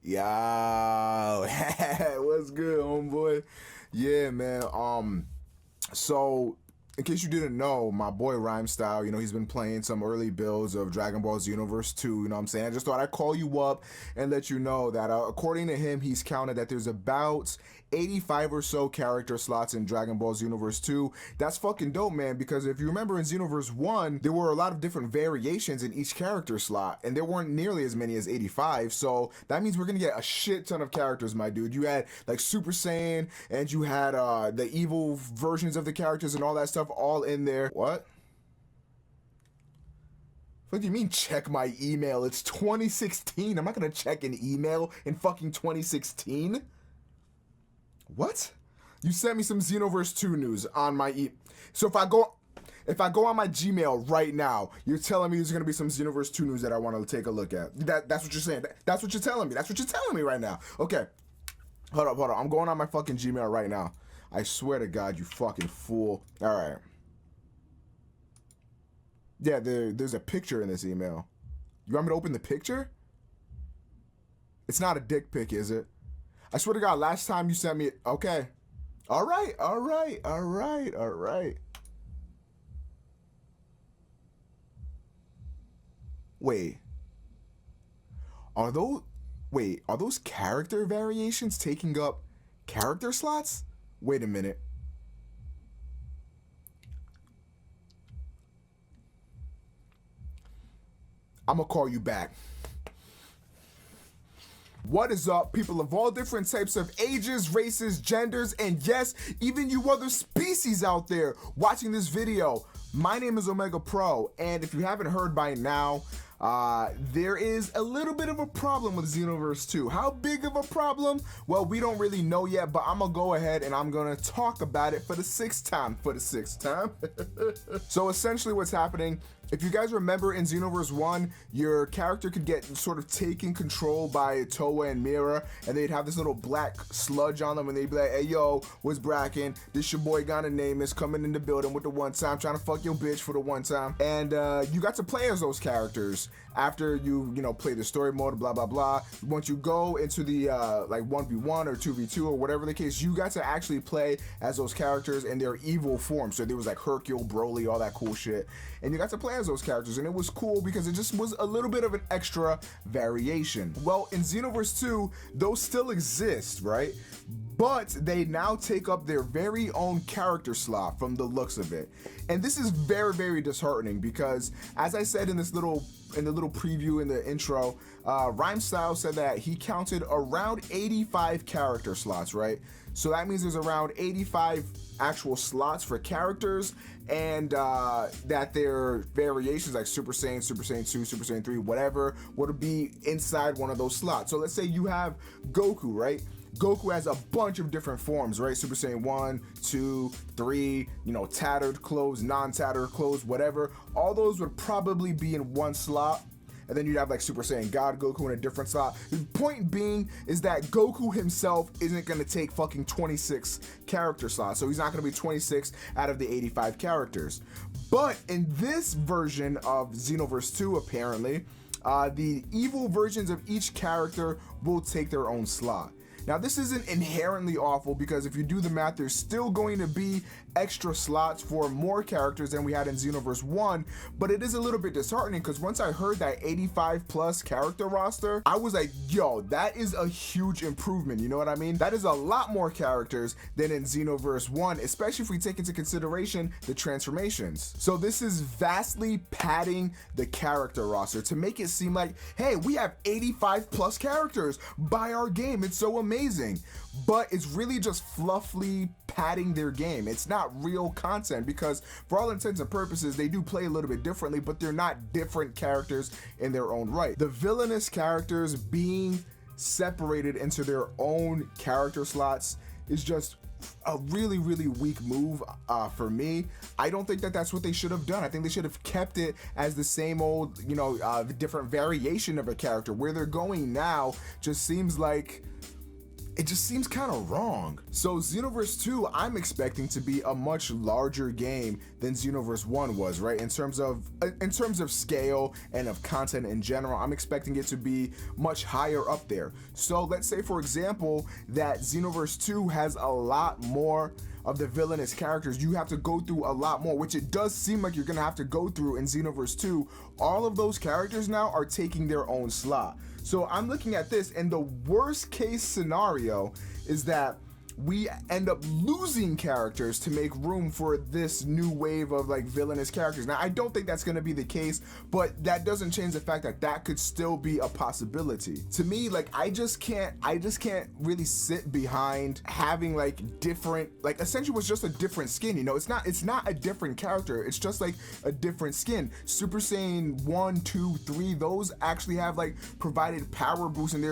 Yo, what's good, homeboy? Yeah, man. So in case you didn't know, my boy Rhymestyle, he's been playing some early builds of Dragon Ball Xenoverse 2, you know what I'm saying? I just thought I'd call you up and let you know that according to him, he's counted that there's about 85 or so character slots in Dragon Ball Xenoverse 2. That's fucking dope, man, because if you remember in Xenoverse 1, there were a lot of different variations in each character slot, and there weren't nearly as many as 85, so that means we're gonna get a shit ton of characters, my dude. You had, like, Super Saiyan, and you had the evil versions of the characters and all that stuff all in there. What? What do you mean check my email? It's 2016. I'm not gonna check an email in fucking 2016. What? You sent me some Xenoverse 2 news on my So if I go on my Gmail right now, you're telling me there's gonna be some Xenoverse 2 news that I want to take a look at. That's what you're saying. That's what you're telling me. That's what you're telling me right now. Okay. Hold up. I'm going on my fucking Gmail right now. I swear to God, you fucking fool. All right. Yeah, there's a picture in this email. You want me to open the picture? It's not a dick pic, is it? I swear to God, last time you sent me... Okay. All right. Wait. Are those character variations taking up character slots? Wait a minute. I'm gonna call you back. What is up, people of all different types of ages, races, genders, and yes, even you other species out there watching this video? My name is Omega Pro, and if you haven't heard by now, there is a little bit of a problem with Xenoverse 2. How big of a problem? Well, we don't really know yet, but I'm gonna go ahead and I'm gonna talk about it for the sixth time. So essentially what's happening, if you guys remember in Xenoverse 1, your character could get sort of taken control by Towa and Mira, and they'd have this little black sludge on them, and they'd be like, hey, yo, what's brackin'? This your boy Ghana name is coming in the building with the one time, trying to fuck your bitch for the one time. And you got to play as those characters after you play the story mode, blah, blah, blah. Once you go into the like 1v1 or 2v2 or whatever the case, you got to actually play as those characters in their evil form. So there was like Hercule, Broly, all that cool shit. And you got to play as those characters, and it was cool because it just was a little bit of an extra variation. Well, in Xenoverse 2, those still exist, right? But they now take up their very own character slot from the looks of it. And this is very, very disheartening because, as I said in the little preview in the intro, Rhymestyle said that he counted around 85 character slots, right? So that means there's around 85 actual slots for characters, and that their variations like Super Saiyan 2, Super Saiyan 3, whatever, would be inside one of those slots. So let's say you have Goku, right? Goku has a bunch of different forms, right? Super Saiyan 1, 2, 3, tattered clothes, non-tattered clothes, whatever. All those would probably be in one slot. And then you'd have like Super Saiyan God Goku in a different slot. The point being is that Goku himself isn't gonna take fucking 26 character slots. So he's not gonna be 26 out of the 85 characters. But in this version of Xenoverse 2, apparently, the evil versions of each character will take their own slot. Now, this isn't inherently awful because if you do the math, there's still going to be extra slots for more characters than we had in Xenoverse 1, but it is a little bit disheartening because once I heard that 85 plus character roster, I was like, yo, that is a huge improvement, you know what I mean? That is a lot more characters than in Xenoverse 1, especially if we take into consideration the transformations. So this is vastly padding the character roster to make it seem like, hey, we have 85 plus characters, buy our game, it's so amazing. But it's really just fluffily padding their game. It's not real content because for all intents and purposes, they do play a little bit differently, but they're not different characters in their own right. The villainous characters being separated into their own character slots is just a really, really weak move for me. I don't think that that's what they should have done. I think they should have kept it as the same old, the different variation of a character. Where they're going now just seems like it just seems kind of wrong. So Xenoverse 2, I'm expecting to be a much larger game than Xenoverse 1 was, right? In terms of scale and of content in general, I'm expecting it to be much higher up there. So let's say, for example, that Xenoverse 2 has a lot more of the villainous characters. You have to go through a lot more, which it does seem like you're gonna have to go through in Xenoverse 2. All of those characters now are taking their own slot. So I'm looking at this, and the worst case scenario is that we end up losing characters to make room for this new wave of like villainous characters. Now, I don't think that's gonna be the case, but that doesn't change the fact that that could still be a possibility. To me, like, I just can't really sit behind having like different, like essentially was just a different skin, you know? It's not a different character, it's just like a different skin. Super Saiyan 1, 2, 3, those actually have like provided power boosts, and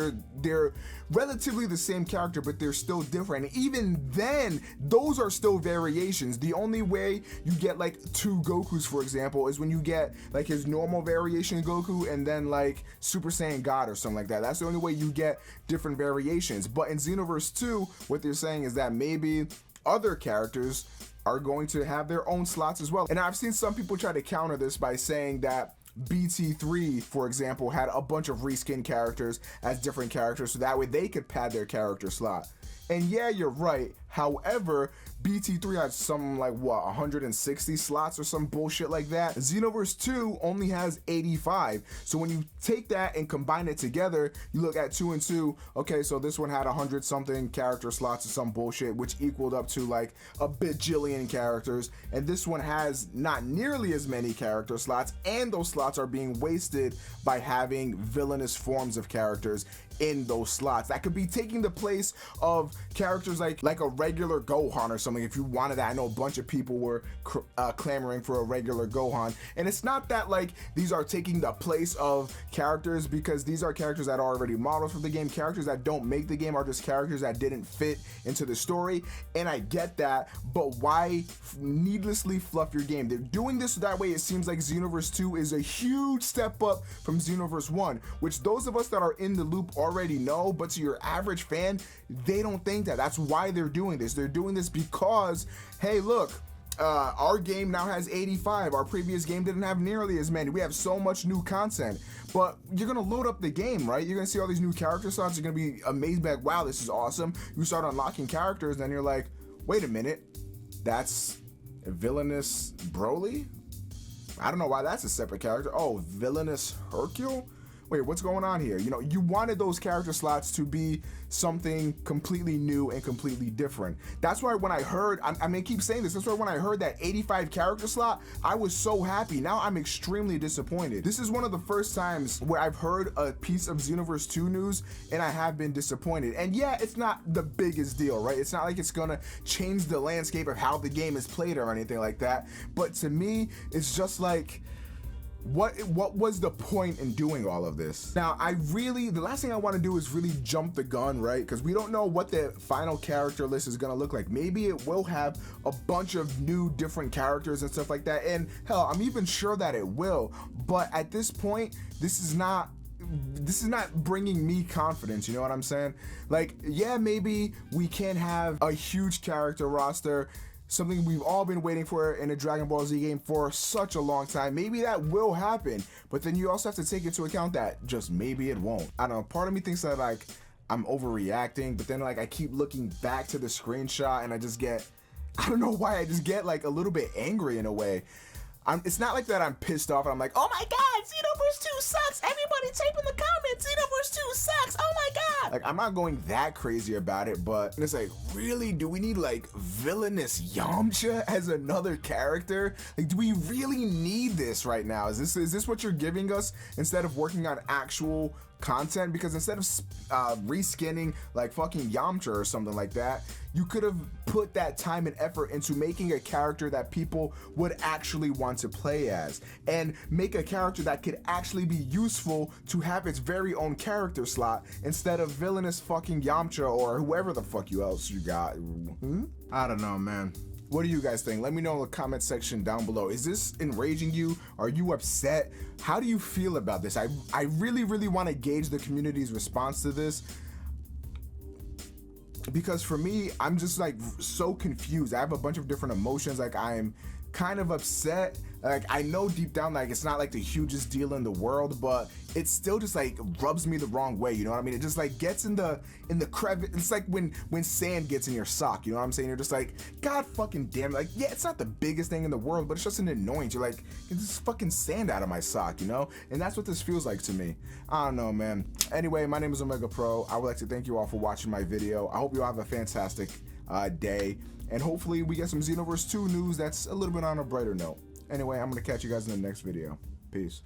they're relatively the same character, but they're still different. And even then, those are still variations. The only way you get like 2 Gokus, for example, is when you get like his normal variation Goku and then like Super Saiyan God or something like that. That's the only way you get different variations. But in Xenoverse 2, what they're saying is that maybe other characters are going to have their own slots as well. And I've seen some people try to counter this by saying that BT3, for example, had a bunch of reskin characters as different characters, so that way they could pad their character slot. And yeah, you're right. However, BT3 has some like what, 160 slots or some bullshit like that. Xenoverse 2 only has 85. So when you take that and combine it together, you look at 2 and 2. Okay, so this one had 100 something character slots or some bullshit, which equaled up to like a bajillion characters. And this one has not nearly as many character slots, and those slots are being wasted by having villainous forms of characters in those slots that could be taking the place of characters like a regular Gohan or something. If you wanted that, I know a bunch of people were clamoring for a regular Gohan, and it's not that like these are taking the place of characters, because these are characters that are already models for the game. Characters that don't make the game are just characters that didn't fit into the story, and I get that, but why needlessly fluff your game? They're doing this so that way it seems like Xenoverse 2 is a huge step up from Xenoverse 1, which those of us that are in the loop already know, but to your average fan, they don't think that. That's why they're doing this. They're doing this because, hey, look, our game now has 85. Our previous game didn't have nearly as many. We have so much new content. But you're gonna load up the game, right? You're gonna see all these new character slots. You're gonna be amazed by, wow, this is awesome. You start unlocking characters, and then you're like, wait a minute, that's Villainous Broly? I don't know why that's a separate character. Oh, Villainous Hercule? Wait, what's going on here? You know, you wanted those character slots to be something completely new and completely different. That's why when I heard, I mean, I keep saying this, that's why when I heard that 85 character slot, I was so happy. Now I'm extremely disappointed. This is one of the first times where I've heard a piece of Xenoverse 2 news and I have been disappointed. And yeah, it's not the biggest deal, right? It's not like it's gonna change the landscape of how the game is played or anything like that. But to me, it's just like, what was the point in doing all of this? Now, the last thing I want to do is really jump the gun, right? Because we don't know what the final character list is going to look like. Maybe it will have a bunch of new different characters and stuff like that. And hell, I'm even sure that it will. But at this point, this is not bringing me confidence, you know what I'm saying? Like, yeah, maybe we can have a huge character roster, something we've all been waiting for in a Dragon Ball Z game for such a long time. Maybe that will happen, but then you also have to take into account that just maybe it won't. I don't know, part of me thinks that like I'm overreacting, but then like I keep looking back to the screenshot and I don't know why, I just get like a little bit angry in a way. It's not like that I'm pissed off and I'm like, oh my god, Xenoverse 2 sucks, everybody type in the comments, Xenoverse 2 sucks, oh my god. Like, I'm not going that crazy about it, but it's like, really, do we need like villainous Yamcha as another character? Like, do we really need this right now? Is this what you're giving us instead of working on actual content? Because instead of reskinning like fucking Yamcha or something like that, you could have put that time and effort into making a character that people would actually want to play as, and make a character that could actually be useful to have its very own character slot instead of villainous fucking Yamcha or whoever the fuck else you got. I don't know, man. What do you guys think? Let me know in the comment section down below. Is this enraging you? Are you upset? How do you feel about this? I really want to gauge the community's response to this. because for me, I'm just like so confused. I have a bunch of different emotions. Like I'm kind of upset. Like I know deep down like it's not like the hugest deal in the world, but it still just like rubs me the wrong way, you know what I mean? It just like gets in the crevice. It's like when sand gets in your sock, you know what I'm saying? You're just like, God fucking damn it. Like, yeah, it's not the biggest thing in the world, but it's just an annoyance. You're like, get this fucking sand out of my sock, you know? And that's what this feels like to me. I don't know, man. Anyway, my name is Omega Pro. I would like to thank you all for watching my video. I hope you all have a fantastic day, and hopefully we get some Xenoverse 2 news that's a little bit on a brighter note. Anyway, I'm gonna catch you guys in the next video. Peace.